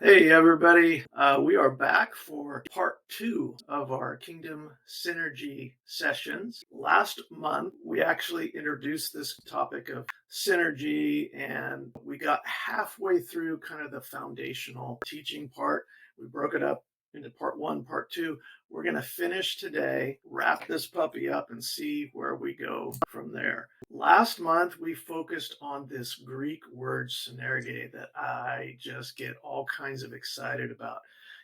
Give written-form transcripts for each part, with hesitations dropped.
Hey, everybody. We are back for part two of our Kingdom Synergy sessions. Last month, we actually introduced this topic of synergy, and we got halfway through kind of the foundational teaching part. We broke it up into part one, part two. We're going to finish today, wrap this puppy up, and see where we go from there. Last month, we focused on this Greek word synerge that I just get all kinds of excited about.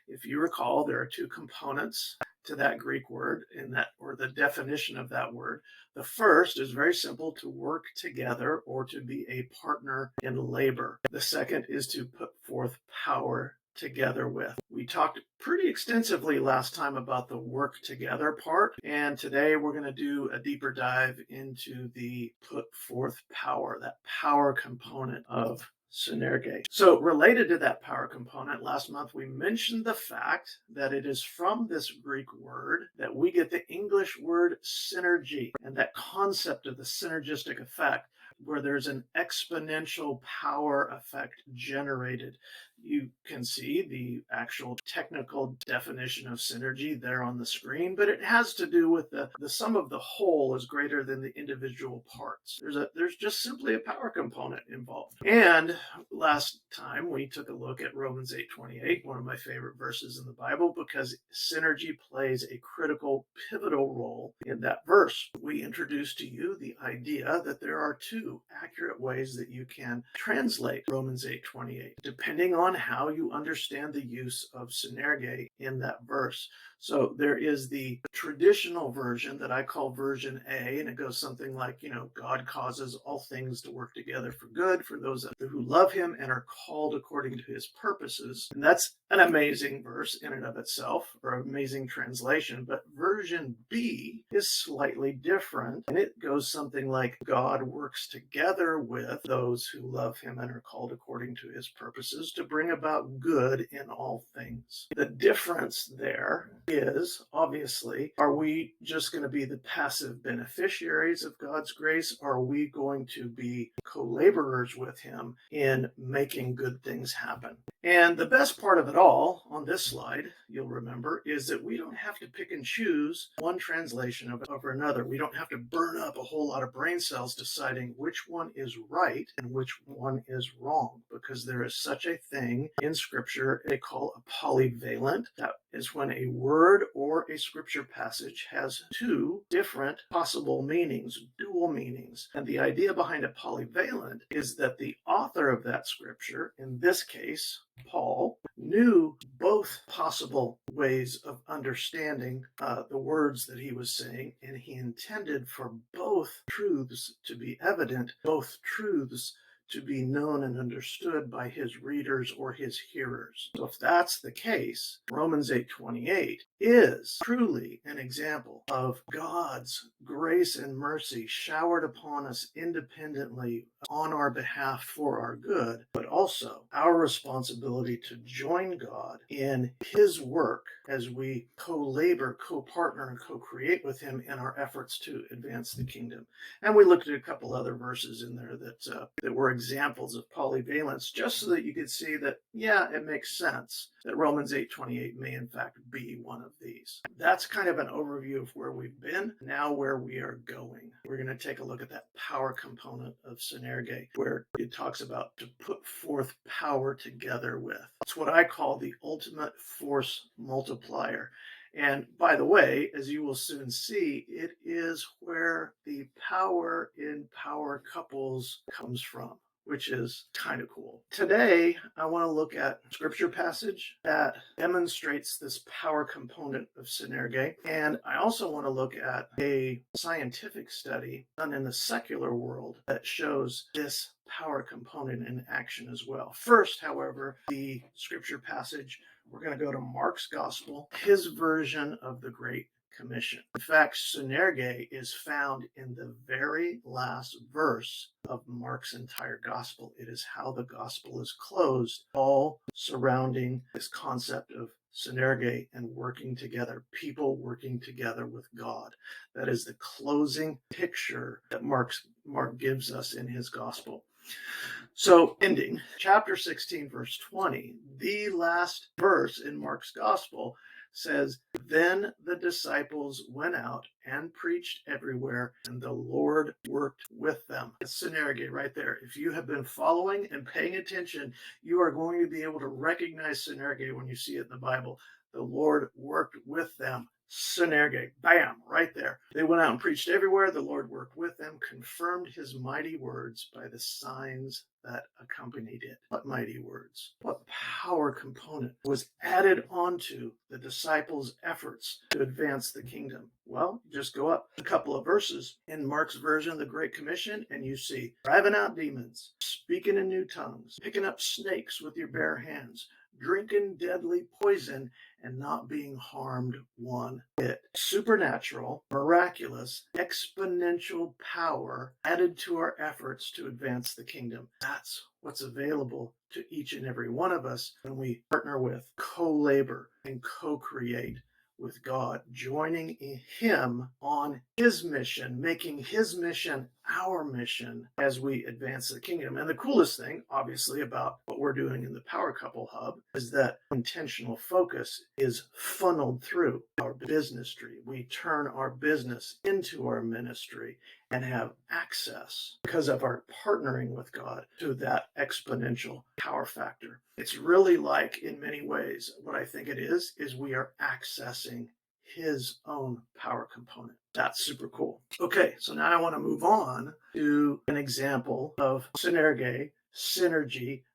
If you recall, there are two components to that Greek word in that, or the definition of that word. The first is very simple: to work together or to be a partner in labor. The second is to put forth power together with. We talked pretty extensively last time about the work together part, and today we're going to do a deeper dive into the put forth power, that power component of synerge. So related to that power component, last month we mentioned the fact that it is from this Greek word that we get the English word synergy, and that concept of the synergistic effect, where there's an exponential power effect generated. You can see the actual technical definition of synergy there on the screen, but it has to do with the sum of the whole is greater than the individual parts. There's just simply a power component involved. And last time we took a look at Romans 8:28, one of my favorite verses in the Bible, because synergy plays a critical, pivotal role in that verse. We introduced to you the idea that there are two accurate ways that you can translate Romans 8:28, depending on how you understand the use of synerge in that verse. So there is the traditional version that I call version A, and it goes something like, God causes all things to work together for good for those who love him and are called according to his purposes. And that's an amazing verse in and of itself, or amazing translation. But version B is slightly different, and it goes something like, God works together with those who love him and are called according to his purposes to bring about good in all things. The difference there is, obviously, are we just going to be the passive beneficiaries of God's grace? Or are we going to be co-laborers with him in making good things happen? And the best part of it all on this slide, you'll remember, is that we don't have to pick and choose one translation over another. We don't have to burn up a whole lot of brain cells deciding which one is right and which one is wrong, because there is such a thing in Scripture they call a polyvalent. That is when a word or a Scripture passage has two different possible meanings, dual meanings. And the idea behind a polyvalent is that the author of that Scripture, in this case, Paul, knew both possible ways of understanding the words that he was saying, and he intended for both truths to be evident, both truths to be known and understood by his readers or his hearers. So if that's the case, Romans 8:28 is truly an example of God's grace and mercy showered upon us independently on our behalf for our good, but also our responsibility to join God in his work as we co-labor, co-partner, and co-create with him in our efforts to advance the kingdom. And we looked at a couple other verses in there that were examples of polyvalence, just so that you could see that, yeah, it makes sense that Romans 8:28 may in fact be one of these. That's kind of an overview of where we've been, now where we are going. We're going to take a look at that power component of synerge, where it talks about to put forth power together with. It's what I call the ultimate force multiplier. And by the way, as you will soon see, it is where the power in power couples comes from, which is kind of cool. Today, I want to look at a scripture passage that demonstrates this power component of synerge. And I also want to look at a scientific study done in the secular world that shows this power component in action as well. First, however, the scripture passage, we're going to go to Mark's Gospel, his version of the Great Commission. In fact, synerge is found in the very last verse of Mark's entire gospel. It is how the gospel is closed, all surrounding this concept of synerge and working together, people working together with God. That is the closing picture that Mark gives us in his gospel. So, ending chapter 16, verse 20, the last verse in Mark's gospel says, "Then the disciples went out and preached everywhere, and the Lord worked with them." That's synergy right there. If you have been following and paying attention, you are going to be able to recognize synergy when you see it in the Bible. The Lord worked with them. Synergy, bam, right there. They went out and preached everywhere. The Lord worked with them, confirmed his mighty words by the signs that accompanied it. What mighty words? What power component was added onto the disciples' efforts to advance the kingdom? Well, just go up a couple of verses in Mark's version of the Great Commission, and you see driving out demons, speaking in new tongues, picking up snakes with your bare hands, drinking deadly poison, and not being harmed one bit. Supernatural, miraculous, exponential power added to our efforts to advance the kingdom. That's what's available to each and every one of us when we partner with, co-labor, and co-create with God, joining him on his mission, making his mission our mission as we advance the kingdom. And the coolest thing, obviously, about what we're doing in the Power Couple Hub is that intentional focus is funneled through our business tree. We turn our business into our ministry and have access, because of our partnering with God, to that exponential power factor. It's really like, in many ways, what I think it is we are accessing his own power component. That's super cool. Okay, so now I want to move on to an example of synergy,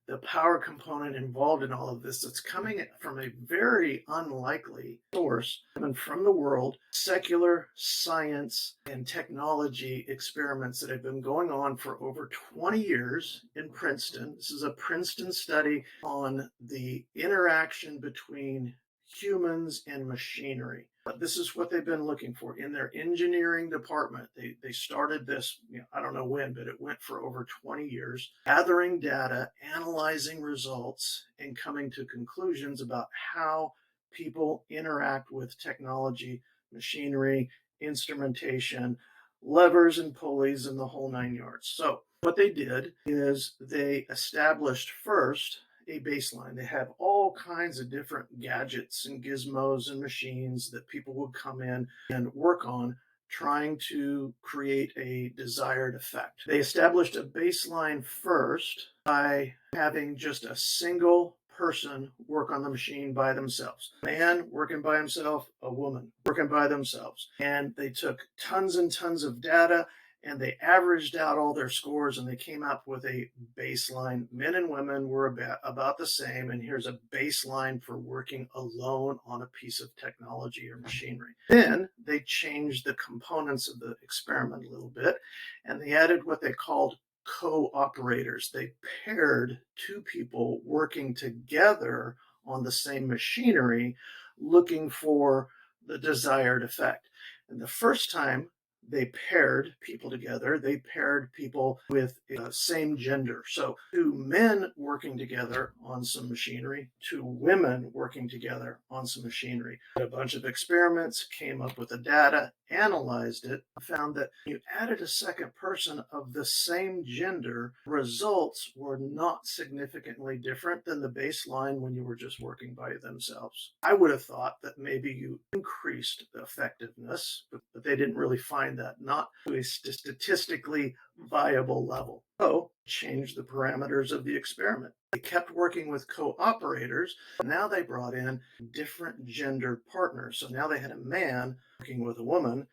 the power component involved in all of this that's coming from a very unlikely source, coming from the world, secular science and technology experiments that have been going on for over 20 years in Princeton. This is a Princeton study on the interaction between humans and machinery. But this is what they've been looking for in their engineering department. They started this, I don't know when, but it went for over 20 years, gathering data, analyzing results, and coming to conclusions about how people interact with technology, machinery, instrumentation, levers and pulleys, and the whole nine yards. So what they did is they established first a baseline. They have all kinds of different gadgets and gizmos and machines that people would come in and work on, trying to create a desired effect. They established a baseline first by having just a single person work on the machine by themselves. A man working by himself, a woman working by themselves. And they took tons and tons of data and they averaged out all their scores and they came up with a baseline. Men and women were about the same, and here's a baseline for working alone on a piece of technology or machinery. Then they changed the components of the experiment a little bit, and they added what they called co-operators. They paired two people working together on the same machinery, looking for the desired effect. And the first time they paired people together, they paired people with the same gender. So two men working together on some machinery, two women working together on some machinery. A bunch of experiments, came up with the data, analyzed it, found that you added a second person of the same gender, results were not significantly different than the baseline when you were just working by themselves. I would have thought that maybe you increased the effectiveness, but they didn't really find that, not to a statistically viable level. So, changed the parameters of the experiment. They kept working with co-operators. Now they brought in different gender partners. So now they had a man working with a woman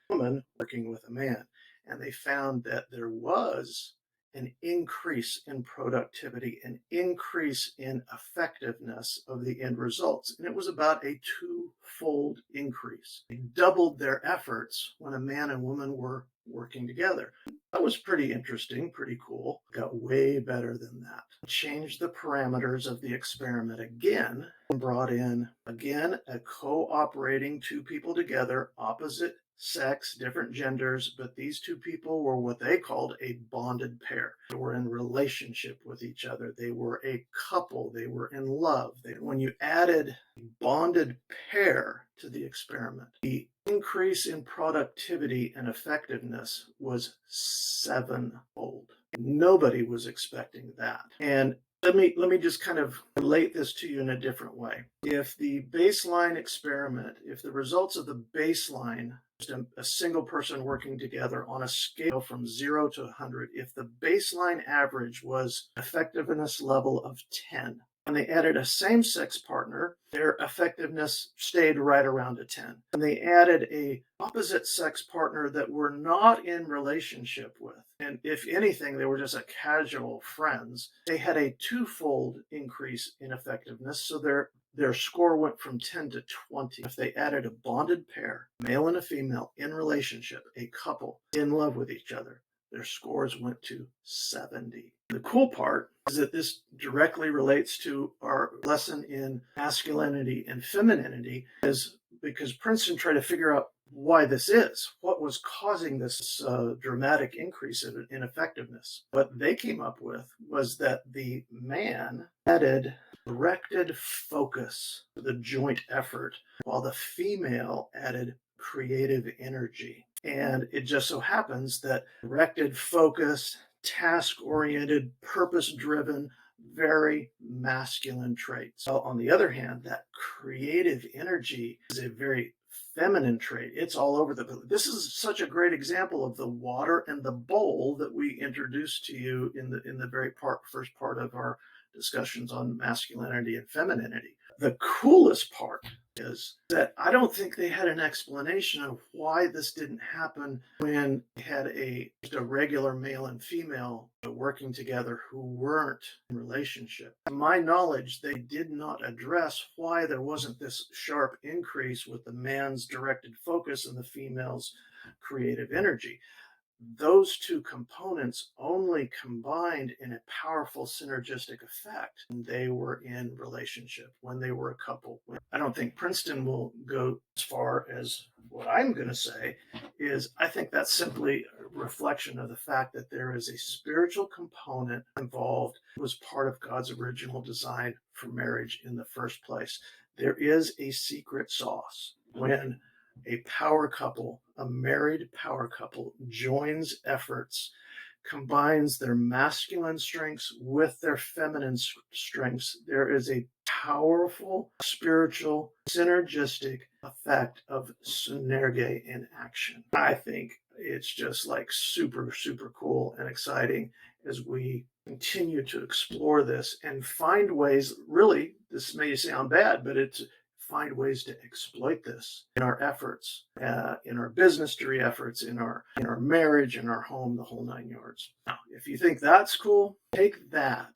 working with a man. And they found that there was an increase in productivity, an increase in effectiveness of the end results. And it was about a twofold increase. They doubled their efforts when a man and woman were working together. That was pretty interesting, pretty cool. Got way better than that. Changed the parameters of the experiment again and brought in, again, a cooperating two people together, opposite sex, different genders, but these two people were what they called a bonded pair. They were in relationship with each other. They were a couple. They were in love. When you added a bonded pair to the experiment, the increase in productivity and effectiveness was sevenfold. Nobody was expecting that. And let me just kind of relate this to you in a different way. If the baseline experiment, if the results of the baseline, just a single person working together on a scale from 0 to 100, if the baseline average was effectiveness level of 10, when they added a same-sex partner, their effectiveness stayed right around a 10. When they added a opposite sex partner that we're not in relationship with, and if anything, they were just a casual friends, they had a twofold increase in effectiveness. So their score went from 10 to 20. If they added a bonded pair, male and a female in relationship, a couple in love with each other, their scores went to 70. The cool part is that this directly relates to our lesson in masculinity and femininity, is because Princeton tried to figure out why this is. What was causing this dramatic increase in effectiveness? What they came up with was that the man added directed focus to the joint effort, while the female added creative energy. And it just so happens that directed focus, task-oriented, purpose-driven, very masculine traits. So on the other hand, that creative energy is a very feminine trait. It's all over the place. This is such a great example of the water and the bowl that we introduced to you in the very first part of our discussions on masculinity and femininity. The coolest part is that I don't think they had an explanation of why this didn't happen when they had just a regular male and female working together who weren't in relationship. To my knowledge, they did not address why there wasn't this sharp increase with the man's directed focus and the female's creative energy. Those two components only combined in a powerful synergistic effect when they were in relationship, when they were a couple. I don't think Princeton will go as far as what I'm going to say is I think that's simply a reflection of the fact that there is a spiritual component involved. It was part of God's original design for marriage in the first place. There is a secret sauce when a power couple, a married power couple, joins efforts, combines their masculine strengths with their feminine strengths. There is a powerful spiritual synergistic effect of synergy in action. I think it's just like super, super cool and exciting as we continue to explore this and find ways. Really, this may sound bad, but it's find ways to exploit this in our efforts, in our business degree efforts, in our marriage, in our home, the whole 9 yards. Now, if you think that's cool, take that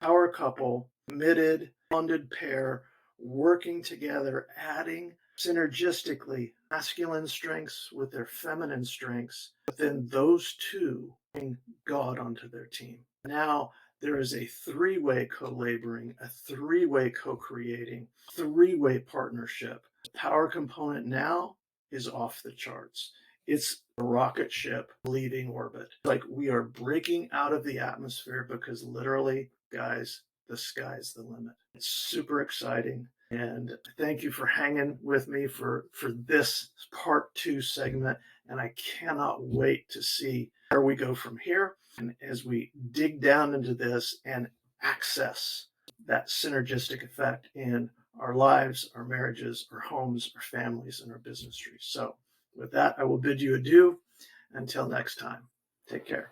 power couple, committed, bonded pair, working together, adding synergistically masculine strengths with their feminine strengths, but then those two bring God onto their team. Now there is a three-way co-laboring, a three-way co-creating, three-way partnership. The power component now is off the charts. It's a rocket ship leaving orbit. Like we are breaking out of the atmosphere because literally, guys, the sky's the limit. It's super exciting. And thank you for hanging with me for this part 2 segment. And I cannot wait to see where we go from here. And as we dig down into this and access that synergistic effect in our lives, our marriages, our homes, our families, and our business trees. So with that, I will bid you adieu. Until next time, take care.